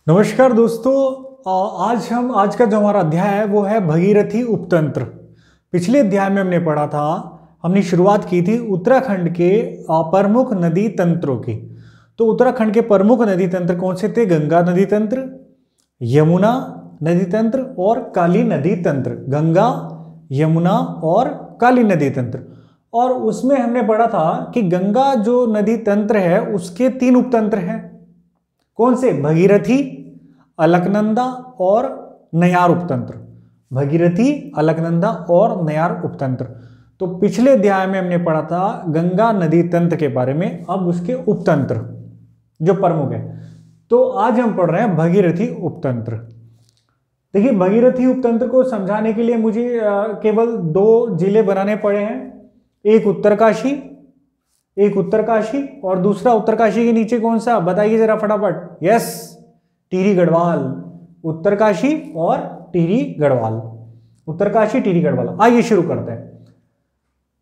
नमस्कार दोस्तों। आज का जो हमारा अध्याय है वो है भगीरथी उपतंत्र। पिछले अध्याय में हमने पढ़ा था, हमने शुरुआत की थी उत्तराखंड के प्रमुख नदी तंत्रों की। तो उत्तराखंड के प्रमुख नदी तंत्र कौन से थे? गंगा नदी तंत्र, यमुना नदी तंत्र और काली नदी तंत्र। गंगा, यमुना और काली नदी तंत्र। और उसमें हमने पढ़ा था कि गंगा जो नदी तंत्र है उसके 3 उपतंत्र हैं। कौन से? भगीरथी, अलकनंदा और नयार उपतंत्र। भगीरथी, अलकनंदा और नयार उपतंत्र। तो पिछले अध्याय में हमने पढ़ा था गंगा नदी तंत्र के बारे में, अब उसके उपतंत्र जो प्रमुख है। तो आज हम पढ़ रहे हैं भगीरथी उपतंत्र। देखिए, भगीरथी उपतंत्र को समझाने के लिए मुझे केवल 2 जिले बनाने पड़े हैं। एक उत्तरकाशी और दूसरा उत्तरकाशी के नीचे कौन सा? बताइए जरा फटाफट। यस, टिहरी गढ़वाल। उत्तरकाशी और टिहरी गढ़वाल, उत्तरकाशी टिहरी गढ़वाल। आइए शुरू करते हैं।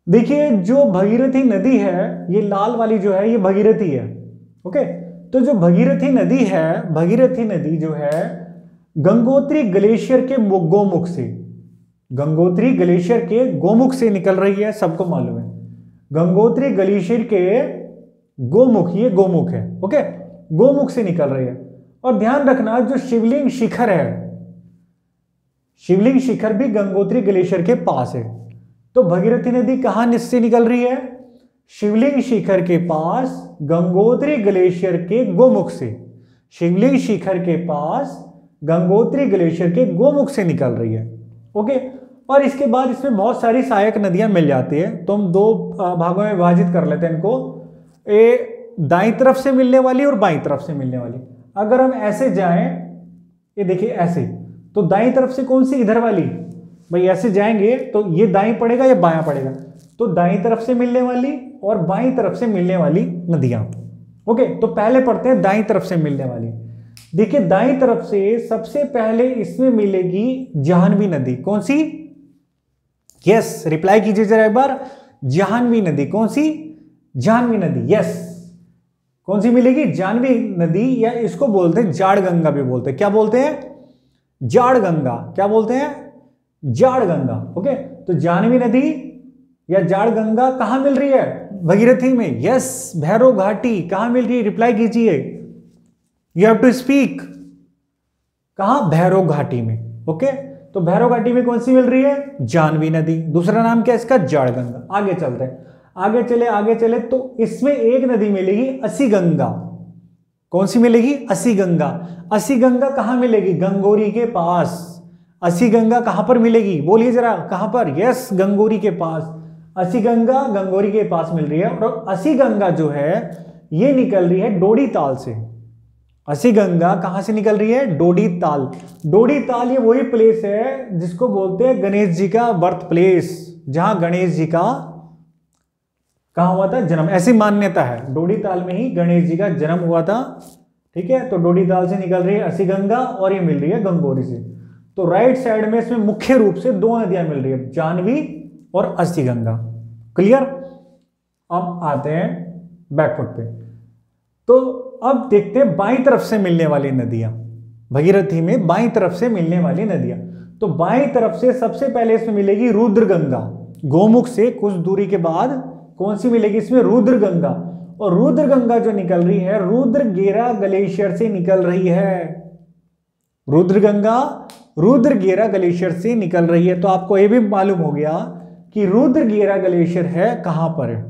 देखिए, जो भगीरथी नदी है, ये लाल वाली जो है ये भगीरथी है। ओके, तो जो भगीरथी नदी है, भगीरथी नदी जो है गंगोत्री ग्लेशियर के गोमुख से, गंगोत्री ग्लेशियर के गोमुख से निकल रही है। सबको मालूम है गंगोत्री ग्लेशियर के गोमुख, ये गोमुख है। ओके, गोमुख से निकल रही है। और ध्यान रखना, जो शिवलिंग शिखर है, शिवलिंग शिखर भी गंगोत्री ग्लेशियर के पास है। तो भगीरथी नदी कहां से निकल रही है? शिवलिंग शिखर के पास गंगोत्री ग्लेशियर के गोमुख से। शिवलिंग शिखर के पास गंगोत्री ग्लेशियर के गोमुख से निकल रही है। ओके, और इसके बाद इसमें बहुत सारी सहायक नदियां मिल जाती है। तो हम 2 भागों में विभाजित कर लेते हैं इनको, दाईं तरफ से मिलने वाली और बाईं तरफ से मिलने वाली। अगर हम ऐसे जाएं, ये देखिए ऐसे, तो दाईं तरफ से कौन सी? इधर वाली। भाई ऐसे जाएंगे तो ये दाईं पड़ेगा या बायां पड़ेगा? तो दाईं तरफ से मिलने वाली और बाईं तरफ से मिलने वाली नदियां। ओके, तो पहले पढ़ते हैं दाईं तरफ से मिलने वाली। देखिए, दाईं तरफ से सबसे पहले इसमें मिलेगी जाह्नवी नदी। कौन सी? यस, रिप्लाई कीजिए जरा एक बार। जाह्नवी नदी। कौन सी? जाह्नवी नदी। यस, कौन सी मिलेगी? जाह्नवी नदी, या इसको बोलते हैं जाड़ गंगा भी बोलते हैं। क्या बोलते हैं? जाड़ गंगा। क्या बोलते हैं? जाड़ गंगा। ओके, तो जाह्नवी नदी या जाड़ गंगा कहां मिल रही है? भगीरथी में। यस, भैरव घाटी। कहां मिल रही है? रिप्लाई कीजिए, यू हैव टू स्पीक। कहां? भैरव घाटी में। ओके, तो भैरव घाटी में कौन सी मिल रही है? जाह्नवी नदी। दूसरा नाम क्या है इसका? जाड़ गंगा। आगे चलते हैं, आगे चले तो इसमें एक नदी मिलेगी असी गंगा। कौन सी मिलेगी? असी गंगा। असी गंगा कहां मिलेगी? गंगोरी के पास। असी गंगा कहां पर मिलेगी? बोलिए जरा, कहां पर? यस, गंगोरी के पास। असी गंगा गंगोरी के पास मिल रही है। और असी गंगा जो है ये निकल रही है डोडी ताल से। असी गंगा कहां से निकल रही है? डोडी ताल। डोडी ताल ये वही प्लेस है जिसको बोलते हैं गणेश जी का बर्थ प्लेस, जहां गणेश जी का कहां हुआ था? जन्म। ऐसी मान्यता है, डोडी ताल में ही गणेश जी का जन्म हुआ था। ठीक है, तो डोडी ताल से निकल रही है असी गंगा और ये मिल रही है गंगोरी से। तो राइट साइड में इसमें मुख्य रूप से 2 नदियां मिल रही है, जाह्नवी और असी गंगा। क्लियर? अब आते हैं बैकफुट पे। तो अब देखते हैं बाईं तरफ से मिलने वाली नदियां। भगीरथी में बाईं तरफ से मिलने वाली नदियां। तो बाईं तरफ से सबसे पहले इसमें मिलेगी रुद्र गंगा। गोमुख से कुछ दूरी के बाद कौन सी मिलेगी इसमें? रुद्र गंगा। और रुद्र गंगा जो निकल रही है रुद्रगेरा ग्लेशियर से निकल रही है। रुद्र गंगा रुद्रगेरा ग्लेशियर से निकल रही है। तो आपको यह भी मालूम हो गया कि रुद्रगेरा ग्लेशियर है कहां पर है।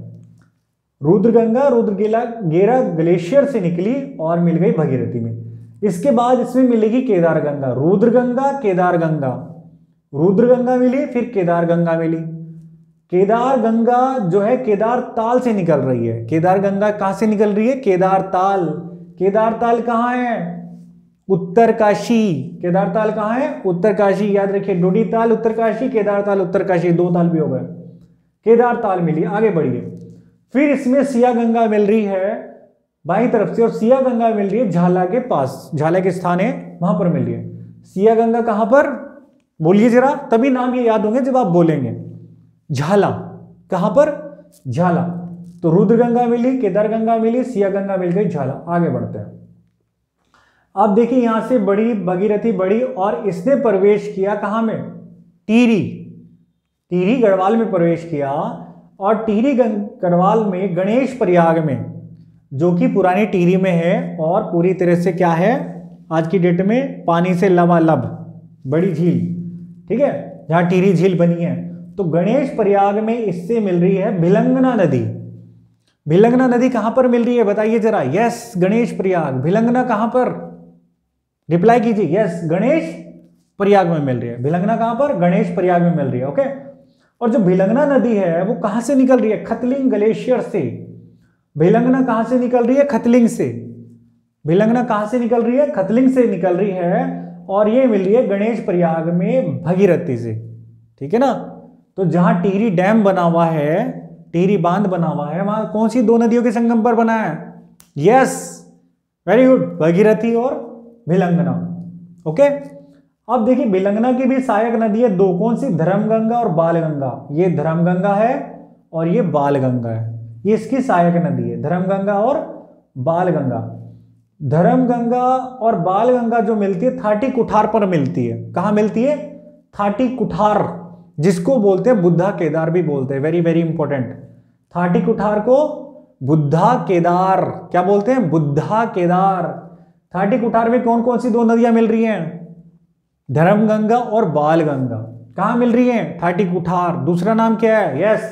रुद्र गंगा रुद्रगेरा ग्लेशियर से निकली और मिल गई भगीरथी में। इसके बाद इसमें मिलेगी केदार गंगा। रुद्र गंगा, केदार गंगा। रुद्र गंगा मिली, फिर केदार गंगा मिली। केदार गंगा जो है केदार ताल से निकल रही है। केदार गंगा कहां से निकल रही है? केदार ताल। केदार ताल कहां है? उत्तरकाशी। केदार ताल कहां है? उत्तरकाशी। याद रखिए, डोडी ताल उत्तरकाशी, केदार ताल उत्तरकाशी, 2 ताल भी हो गए। केदार ताल मिली। आगे बढ़िए, फिर इसमें सिया गंगा मिल रही है बाईं तरफ से, और सिया गंगा मिल रही है झाला के पास। झाला के स्थान है वहां पर मिल रही है सिया गंगा। कहां पर? बोलिए जरा, तभी नाम ये याद होंगे जब आप बोलेंगे। झाला। कहां पर? झाला। तो रुद्र गंगा मिली, केदार गंगा मिली, सिया गंगा मिल गई, झाला। आगे बढ़ते हैं। अब देखिए यहां से बड़ी भगीरथी बड़ी और इसने प्रवेश किया कहां में, टिहरी, टिहरी गढ़वाल में प्रवेश किया। और टिहरी गढ़वाल में गणेश प्रयाग में, जो कि पुरानी टिहरी में है और पूरी तरह से क्या है आज की डेट में पानी से लबालब बड़ी झील, ठीक है, जहां टिहरी झील बनी है। तो गणेश प्रयाग में इससे मिल रही है भिलंगना नदी। भिलंगना नदी कहां पर मिल रही है बताइए जरा। यस, गणेश प्रयाग। भिलंगना कहां पर, रिप्लाई कीजिए। यस, गणेश प्रयाग में मिल रही है। भिलंगना कहां पर, गणेश प्रयाग में मिल रही है। ओके, और जो भिलंगना नदी है वो कहां से निकल रही है, खतलिंग ग्लेशियर से। भिलंगना कहां से निकल रही है, खतलिंग से। भिलंगना कहां से निकल रही है, खतलिंग से निकल रही है और ये मिल रही है गणेश प्रयाग में भगीरथी से, ठीक है ना। तो जहां टिहरी डैम बना हुआ है, टिहरी बांध बना हुआ है, वहां कौन सी दो नदियों के संगम पर बना है, यस, वेरी गुड, भगीरथी और भिलंगना। ओके, अब देखिए भिलंगना की भी सहायक नदी है दो, कौन सी, धर्मगंगा और बालगंगा। ये धर्मगंगा है और ये बालगंगा है, ये इसकी सहायक नदी है, धर्मगंगा और बालगंगा। धर्मगंगा और बालगंगा जो मिलती है थाटी कुठार पर मिलती है। कहां मिलती है, थाटी कुठार, जिसको बोलते हैं बुद्धा केदार भी बोलते हैं, वेरी वेरी इंपॉर्टेंट। थाटी कुठार को बुद्धा केदार क्या बोलते हैं, बुद्धा केदार। थाटी कुठार में कौन कौन सी दो नदियां मिल रही हैं, धर्मगंगा और बालगंगा। कहां मिल रही हैं, थाटी कुठार। दूसरा नाम क्या है, यस,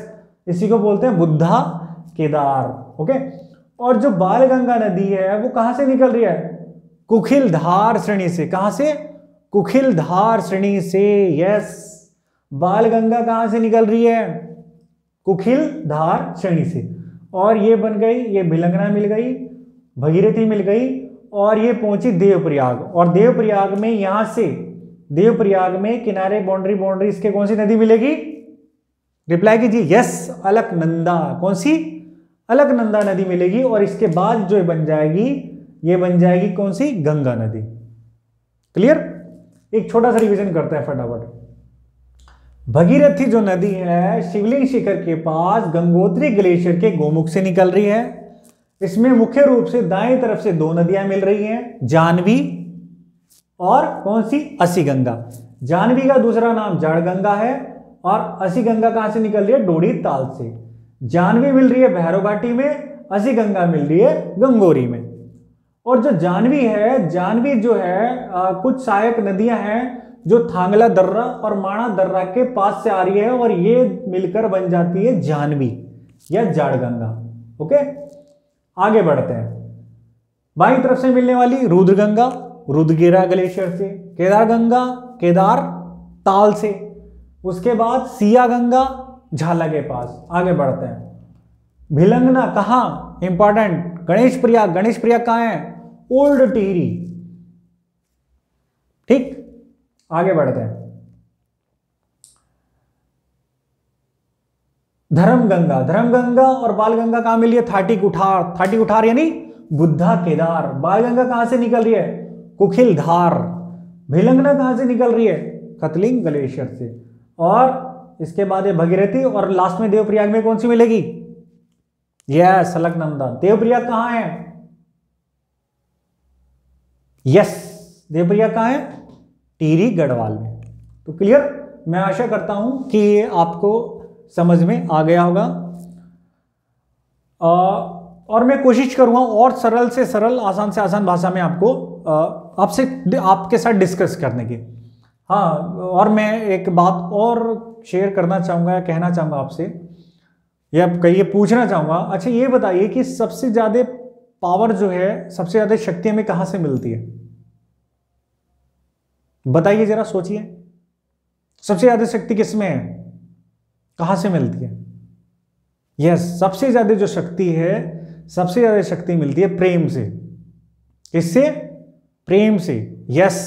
इसी को बोलते हैं बुद्धा केदार। ओके, और जो बालगंगा नदी है वो कहां से निकल रही है, कुखिलधार श्रेणी से। कहां से, कुखिलधार श्रेणी से, यस, बालगंगा कहां से निकल रही है, कुखिलधार श्रेणी से। और ये बन गई, ये भिलंगना मिल गई, भगीरथी मिल गई और ये पहुंची देवप्रयाग। और देवप्रयाग में यहां से, देवप्रयाग में किनारे बाउंड्री इसके कौन सी नदी मिलेगी, रिप्लाई कीजिए। यस, अलकनंदा। कौन सी, अलकनंदा नदी मिलेगी। और इसके बाद जो बन जाएगी, ये बन जाएगी कौन सी, गंगा नदी। क्लियर। एक छोटा सा रिवीजन करते हैं फटाफट। भगीरथी जो नदी है शिवलिंग शिखर के पास गंगोत्री ग्लेशियर के गोमुख से निकल रही है। इसमें मुख्य रूप से दाएं तरफ से दो नदियां मिल रही हैं, जानवी और कौन सी, असी गंगा। जानवी का दूसरा नाम जाड़गंगा है और असी गंगा कहां से निकल रही है, डोडी ताल से। जानवी मिल रही है भैरव घाटी में, असी गंगा मिल रही है गंगोरी में। और जो जानवी है, जानवी जो है कुछ सहायक नदियां हैं जो थांगला दर्रा और माणा दर्रा के पास से आ रही है और ये मिलकर बन जाती है जानवी या जाड़गंगा। ओके, आगे बढ़ते हैं। बाईं तरफ से मिलने वाली रुद्रगंगा, रुद्रगिरा ग्लेशियर से। केदारगंगा, केदार ताल से। उसके बाद सिया गंगा, झाला के पास। आगे बढ़ते हैं। भिलंगना कहां, इंपॉर्टेंट, गणेश प्रयाग। गणेश प्रयाग कहां है, ओल्ड टिहरी। ठीक, आगे बढ़ते हैं। धर्मगंगा, धर्मगंगा और बालगंगा कहां मिली है, थाटी कुठार। थाटी कुठार यानी बुद्धा केदार। बालगंगा कहां से निकल रही है, कुखिलधार। भिलंगना कहां से निकल रही है, खतलिंग ग्लेशियर से। और इसके बाद ये भगीरथी और लास्ट में देवप्रयाग में कौन सी मिलेगी, यस, अलकनंदा। देवप्रयाग कहां है, यस, देवप्रयाग कहां है, टिहरी गढ़वाल में। तो क्लियर, मैं आशा करता हूं कि ये आपको समझ में आ गया होगा। और मैं कोशिश करूंगा और सरल से सरल, आसान से आसान भाषा में आपको आपके साथ डिस्कस करने की। हाँ, और मैं एक बात और शेयर करना चाहूंगा या कहना चाहूंगा आपसे, या कहिए पूछना चाहूंगा। अच्छा ये बताइए कि सबसे ज्यादा पावर जो है, सबसे ज्यादा शक्ति हमें कहां से मिलती है, बताइए जरा, सोचिए। सबसे ज्यादा शक्ति किसमें है, कहां से मिलती है, यस, सबसे ज्यादा जो शक्ति है, सबसे ज्यादा शक्ति मिलती है प्रेम से। किससे, प्रेम से, यस।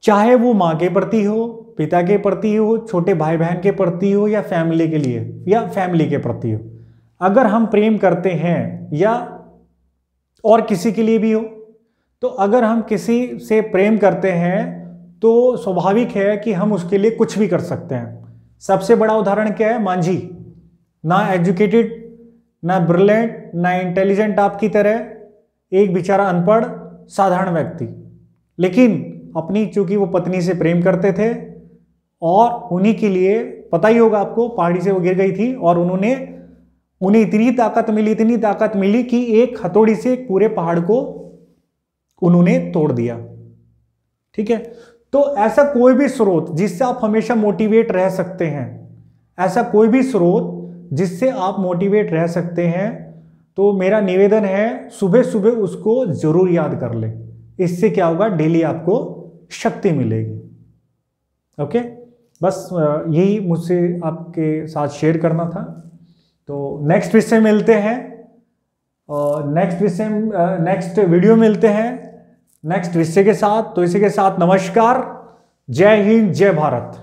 चाहे वो मां के प्रति हो, पिता के प्रति हो, छोटे भाई बहन के प्रति हो, या फैमिली के लिए, या फैमिली के प्रति हो। अगर हम प्रेम करते हैं, या और किसी के लिए भी हो, तो अगर हम किसी से प्रेम करते हैं तो स्वाभाविक है कि हम उसके लिए कुछ भी कर सकते हैं। सबसे बड़ा उदाहरण क्या है, मांझी। ना एजुकेटेड, ना ब्रिलियंट, ना इंटेलिजेंट आपकी तरह, एक बेचारा अनपढ़ साधारण व्यक्ति, लेकिन अपनी चूंकि वो पत्नी से प्रेम करते थे और उन्हीं के लिए, पता ही होगा आपको, पहाड़ी से वो गिर गई थी और उन्हें इतनी ताकत मिली कि एक हथौड़ी से एक पूरे पहाड़ को उन्होंने तोड़ दिया। ठीक है, तो ऐसा कोई भी स्रोत जिससे आप हमेशा मोटिवेट रह सकते हैं, ऐसा कोई भी स्रोत जिससे आप मोटिवेट रह सकते हैं, तो मेरा निवेदन है सुबह सुबह उसको जरूर याद कर ले। इससे क्या होगा, डेली आपको शक्ति मिलेगी। ओके, बस यही मुझसे आपके साथ शेयर करना था। तो नेक्स्ट विषय मिलते हैं, नेक्स्ट वीडियो मिलते हैं नेक्स्ट विषय के साथ। तो इसी के साथ नमस्कार, जय हिंद, जय भारत।